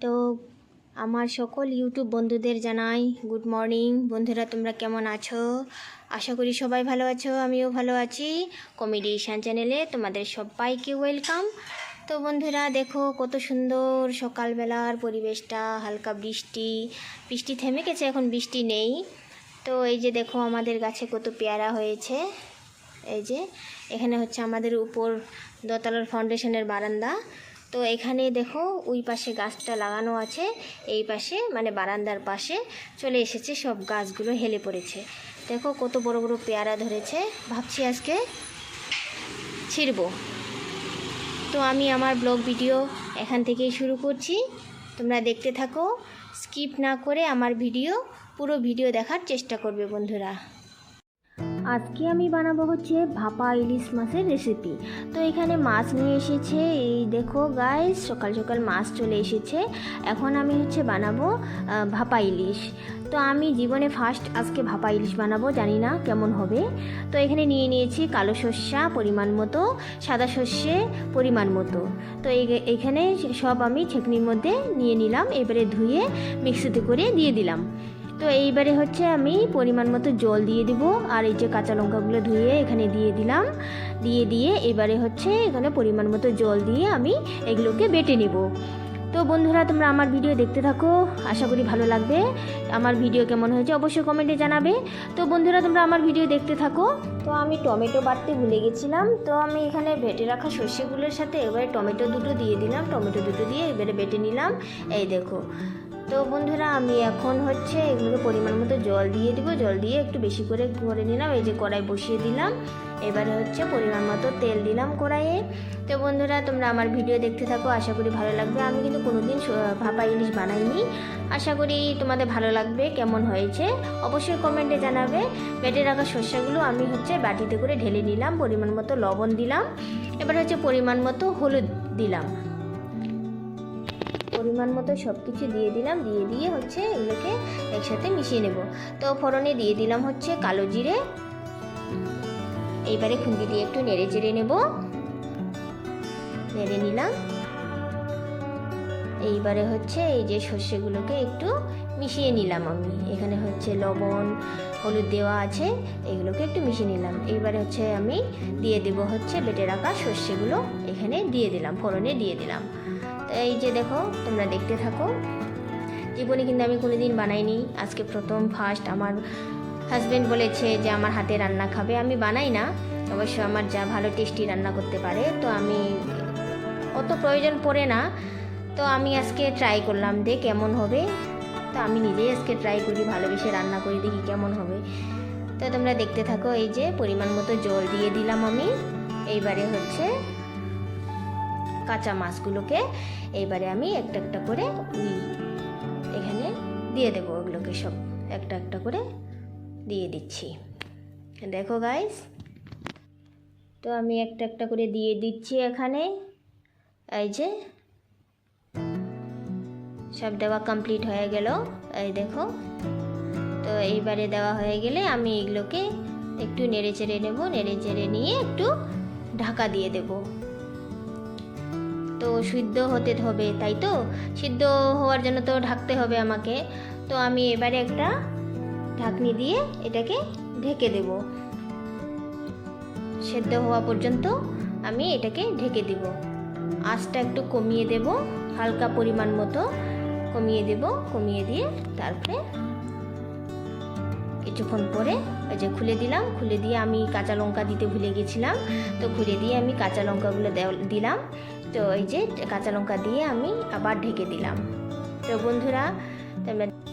তো আমার সকল ইউটিউব বন্ধুদের জানাই গুড মর্নিং। বন্ধুরা, তোমরা কেমন আছো? আশা করি সবাই ভালো আছো, আমিও ভালো আছি। কমেডি ঈশান চ্যানেলে তোমাদের সবাইকে ওয়েলকাম। তো বন্ধুরা দেখো কত সুন্দর সকালবেলার পরিবেশটা, হালকা বৃষ্টি বৃষ্টি থেমে গেছে, এখন বৃষ্টি নেই। তো এই যে দেখো আমাদের গাছে কত পেয়ারা হয়েছে। এই যে এখানে হচ্ছে আমাদের উপর দোতলার ফাউন্ডেশনের বারান্দা। তো এখানে দেখো ওই পাশে গাছটা লাগানো আছে, এই পাশে মানে বারান্দার পাশে চলে এসেছে, সব গাছগুলো হেলে পড়েছে। দেখো কত বড় বড় পেয়ারা ধরেছে, ভাবছি আজকে ছিঁড়ব। তো আমি আমার ব্লগ ভিডিও এখান থেকেই শুরু করছি, তোমরা দেখতে থাকো, স্কিপ না করে আমার পুরো ভিডিও দেখার চেষ্টা করবে বন্ধুরা। আজকে আমি বানাবো হচ্ছে ভাপা ইলিশ মাছের রেসিপি। তো এখানে মাছ নিয়ে এসেছে, এই দেখো গাইস, সকাল সকাল মাছ চলে এসেছে। এখন আমি হচ্ছে বানাবো ভাপা ইলিশ। তো আমি জীবনে ফার্স্ট আজকে ভাপা ইলিশ বানাবো, জানি না কেমন হবে। তো এখানে নিয়ে নিয়েছি কালো সর্ষা পরিমাণ মতো, সাদা সর্ষে পরিমাণ মতো। তো এইখানে সব আমি ছেঁকনির মধ্যে নিয়ে নিলাম, এবারে ধুয়ে মিক্সিতে করে দিয়ে দিলাম। তো এইবারে হচ্ছে আমি পরিমাণ মতো জল দিয়ে দিব, আর এই যে কাঁচা লঙ্কাগুলো ধুয়ে এখানে দিয়ে দিলাম। দিয়ে এবারে হচ্ছে এখানে পরিমাণ মতো জল দিয়ে আমি এগুলোকে বেটে নিব। তো বন্ধুরা তোমরা আমার ভিডিও দেখতে থাকো, আশা করি ভালো লাগবে। আমার ভিডিও কেমন হয়েছে অবশ্যই কমেন্টে জানাবে। তো বন্ধুরা তোমরা আমার ভিডিও দেখতে থাকো। তো আমি টমেটো বাটতে ভুলে গেছিলাম, তো আমি এখানে বেটে রাখা সর্ষেগুলোর সাথে এবারে টমেটো দুটো দিয়ে দিলাম, টমেটো দুটো দিয়ে এবারে বেটে নিলাম। এই দেখো। তো বন্ধুরা আমি এখন হচ্ছে এগুলোকে পরিমাণ মতো জল দিয়ে দিব, জল দিয়ে একটু বেশি করে নিলাম। এই যে কড়াই বসিয়ে দিলাম, এবারে হচ্ছে পরিমাণ মতো তেল দিলাম কড়াইয়ে। তো বন্ধুরা তোমরা আমার ভিডিও দেখতে থাকো, আশা করি ভালো লাগবে। আমি কিন্তু কোনোদিন ভাপা ইলিশ বানাইনি, আশা করি তোমাদের ভালো লাগবে। কেমন হয়েছে অবশ্যই কমেন্টে জানাবে। বেটে রাখা সর্ষেগুলো আমি হচ্ছে বাটিতে করে ঢেলে নিলাম, পরিমাণ মতো লবণ দিলাম, এবার হচ্ছে পরিমাণ মতো হলুদ দিলাম, পরিমাণ মতো সব কিছু দিয়ে দিলাম। দিয়ে হচ্ছে এগুলোকে একসাথে মিশিয়ে নেব। তো ফোড়নে দিয়ে দিলাম হচ্ছে কালো জিরে, এইবারে খুন্তি দিয়ে একটু নেড়ে চেড়ে নেব, নেড়ে নিলাম। এইবারে হচ্ছে এই যে সর্ষেগুলোকে একটু মিশিয়ে নিলাম আমি, এখানে হচ্ছে লবণ হলুদ দেওয়া আছে, এগুলোকে একটু মিশিয়ে নিলাম। এইবারে হচ্ছে আমি দিয়ে দেব হচ্ছে বেটে রাখা সর্ষেগুলো, এখানে দিয়ে দিলাম, ফোড়নে দিয়ে দিলাম। এই যে দেখো তোমরা দেখতে থাকো। জীবনে কিন্তু আমি কোনোদিন বানাইনি, আজকে প্রথম ফার্স্ট। আমার হাজব্যান্ড বলেছে যে আমার হাতে রান্না খাবে, আমি বানাই না অবশ্য, আমার যা ভালো টেস্টি রান্না করতে পারে, তো আমি অত প্রয়োজন পড়ে না। তো আমি আজকে ট্রাই করলাম, দেখ কেমন হবে। তো আমি নিজেই আজকে ট্রাই করি, ভালোবেসে রান্না করি, দেখি কেমন হবে। তো তোমরা দেখতে থাকো। এই যে পরিমাণ মতো জল দিয়ে দিলাম আমি। এইবারে হচ্ছে কাঁচা মাছগুলোকে এইবারে আমি একটা একটা করে এখানে দিয়ে দেবো, ওগুলোকে সব একটা একটা করে দিয়ে দিচ্ছি। দেখো গাইস, তো আমি একটা একটা করে দিয়ে দিচ্ছি এখানে। এই যে সব দেওয়া কমপ্লিট হয়ে গেল, এই দেখো। তো এইবারে দেওয়া হয়ে গেলে আমি এগুলোকে একটু নেড়ে চেড়ে নেব, নেড়ে চেড়ে নিয়ে একটু ঢাকা দিয়ে দেব। তো সিদ্ধ হতে হবে, তাই তো সিদ্ধ হওয়ার জন্য তো ঢাকতে হবে আমাকে। তো আমি এবারে একটা ঢাকনি দিয়ে এটাকে ঢেকে দেব, সেদ্ধ হওয়া পর্যন্ত আমি এটাকে ঢেকে দেব। আঁচটা একটু কমিয়ে দেব, হালকা পরিমাণ মতো কমিয়ে দেব, কমিয়ে দিয়ে তারপরে কিছুক্ষণ পরে ওই যে খুলে দিলাম, খুলে দিয়ে আমি কাঁচা লঙ্কা দিতে ভুলে গেছিলাম, তো খুলে দিয়ে আমি কাঁচা লঙ্কাগুলো দিলাম। তো এই যে কাঁচা লঙ্কা দিয়ে আমি আবার ঢেকে দিলাম। তো বন্ধুরা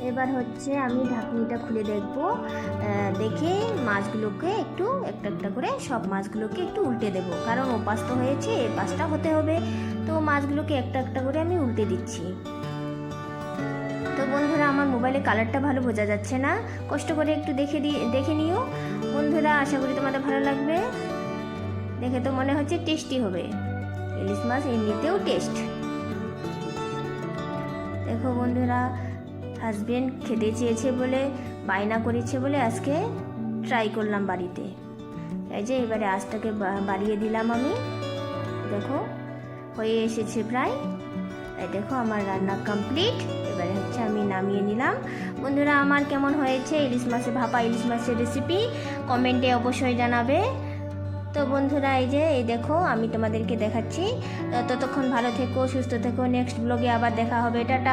এবার হচ্ছে আমি ঢাকনিটা খুলে দেখব, দেখে মাছগুলোকে একটু একটা একটা করে সব মাছগুলোকে একটু উল্টে দেব, কারণ ও পাশ তো হয়েছে, এ পাশটা হতে হবে। তো মাছগুলোকে একটা একটা করে আমি উল্টে দিচ্ছি। তো বন্ধুরা আমার মোবাইলে কালারটা ভালো বোঝা যাচ্ছে না, কষ্ট করে একটু দেখে নিও বন্ধুরা, আশা করি তোমাদের ভালো লাগবে। দেখে তো মনে হচ্ছে টেস্টি হবে, ইলিশ মাছ এমনিতেও টেস্ট। দেখো বন্ধুরা, হাজবেন্ড খেতে চেয়েছে বলে, বায়না করেছে বলে আজকে ট্রাই করলাম বাড়িতে। এই যে এবারে আঁচটাকে বাড়িয়ে দিলাম আমি, দেখো হয়ে এসেছে প্রায়। এই দেখো আমার রান্না কমপ্লিট। এবারে হচ্ছে আমি নামিয়ে নিলাম। বন্ধুরা, আমার কেমন হয়েছে ইলিশ মাছের ভাপা ইলিশ মাছের রেসিপি কমেন্টে অবশ্যই জানাবে। তো বন্ধুরা, এই দেখো আমি তোমাদেরকে দেখাচ্ছি। ততক্ষণ ভালো থেকো, সুস্থ থেকো। নেক্সট ব্লগে আবার দেখা হবে। টাটা।